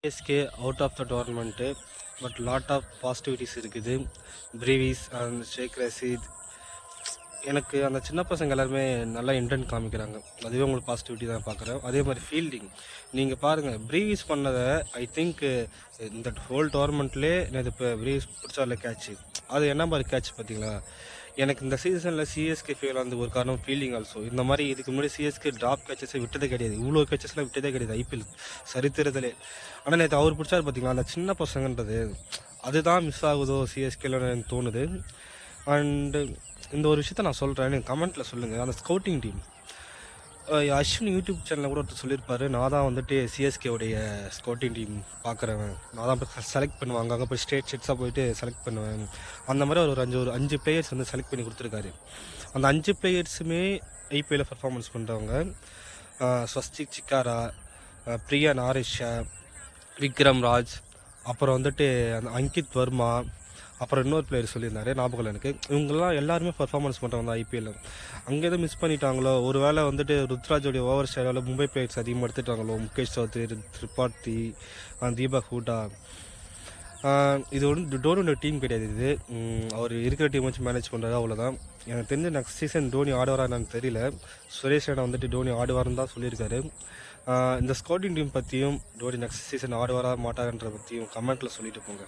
CSK out of the tournament. But lot of positivities இருக்குது. Brevis and Shaik Rasheed, எனக்கு அந்த சின்ன பசங்க எல்லாருமே நல்லா இன்டென்ட் காமிக்கிறாங்க. அதுவே உங்களுக்கு பாசிட்டிவிட்டி தான் பார்க்குறேன். அதே மாதிரி ஃபீல்டிங் நீங்கள் பாருங்கள், ப்ரீவிஸ் பண்ணதை ஐ திங்க் இந்த ஹோல் டோர்னமெண்ட்லேயே நான் இப்போ ப்ரீவிஸ் பிடிச்சால கேட்ச்சு. அது என்ன மாதிரி கேட்ச் பார்த்தீங்களா? எனக்கு இந்த சீசனில் சிஎஸ்கே ஃபெயில் வந்து ஒரு காரணம் ஃபீல்டிங் ஆல்சோ. இந்த மாதிரி இதுக்கு முன்னாடி சிஎஸ்கே ட்ராப் கேச்சஸை விட்டதே கிடையாது. இவ்வளோ கேச்சஸ்லாம் விட்டதே கிடையாது ஐபிஎல் சரித்திரத்திலே. ஆனால் நேற்று அவர் பிடிச்சாரு பார்த்தீங்களா, அந்த சின்ன பசங்கன்றது அதுதான் மிஸ் ஆகுதோ சிஎஸ்கேல எனக்கு தோணுது. அண்டு இந்த ஒரு விஷயத்த நான் சொல்கிறேன், நீங்கள் கமெண்ட்டில் சொல்லுங்கள். அந்த ஸ்கவுட்டிங் டீம், அஸ்வின் யூடியூப் சேனலில் கூட ஒருத்தர் சொல்லியிருப்பார், நான் தான் வந்துட்டு சிஎஸ்கேவுடைய ஸ்கவுட்டிங் டீம் பார்க்குறேன், நான் தான் போய் செலக்ட் பண்ணுவேன், அங்கே போய் ஸ்டேட்ஸாக போயிட்டு செலக்ட் பண்ணுவேன். அந்த மாதிரி ஒரு அஞ்சு பிளேயர்ஸ் வந்து செலக்ட் பண்ணி கொடுத்துருக்காரு. அந்த 5 பிளேயர்ஸுமே ஐபிஎல்லில் பர்ஃபார்மன்ஸ் பண்ணுறவங்க. ஸ்வஸ்திக் சிக்காரா, பிரியா நாரிஷா, விக்ரம் ராஜ், அப்புறம் வந்துட்டு அந்த அங்கித் வர்மா, அப்புறம் இன்னொரு பிளேயர் சொல்லியிருந்தாரு, ஞாபகம் எனக்கு. இவங்கெல்லாம் எல்லாருமே பர்ஃபார்மன்ஸ் பண்ணுறவங்க தான் ஐபிஎல்ல. அங்கே எதுவும் மிஸ் பண்ணிட்டாங்களோ, ஒரு வேளை வந்துட்டு ருத்ராஜோடைய ஓவர் ஸ்டைலால் மும்பை பிளேயர்ஸ் அதிகமாக எடுத்துட்டாங்களோ, முகேஷ் சௌத்ரி, திரிபாதி, தீபக் ஹூடா. இது வந்து டோனியோட டீம் கிடையாது. இது அவர் இருக்கிற டீம் வச்சு மேனேஜ் பண்ணுறாரு, அவ்வளோதான். எனக்கு தெரிஞ்ச நெக்ஸ்ட் சீசன் டோனி ஆடுவாரா என்னன்னு தெரியல. சுரேஷ் ரெய்னா வந்துட்டு டோனி ஆடுவார்னு தான் சொல்லியிருக்காரு. இந்த ஸ்கவுட்டிங் டீம் பற்றியும் டோனி நெக்ஸ்ட் சீசன் ஆடுவாரா மாட்டாருன்ற பற்றியும் கமெண்ட்டில் சொல்லிட்டு போங்க.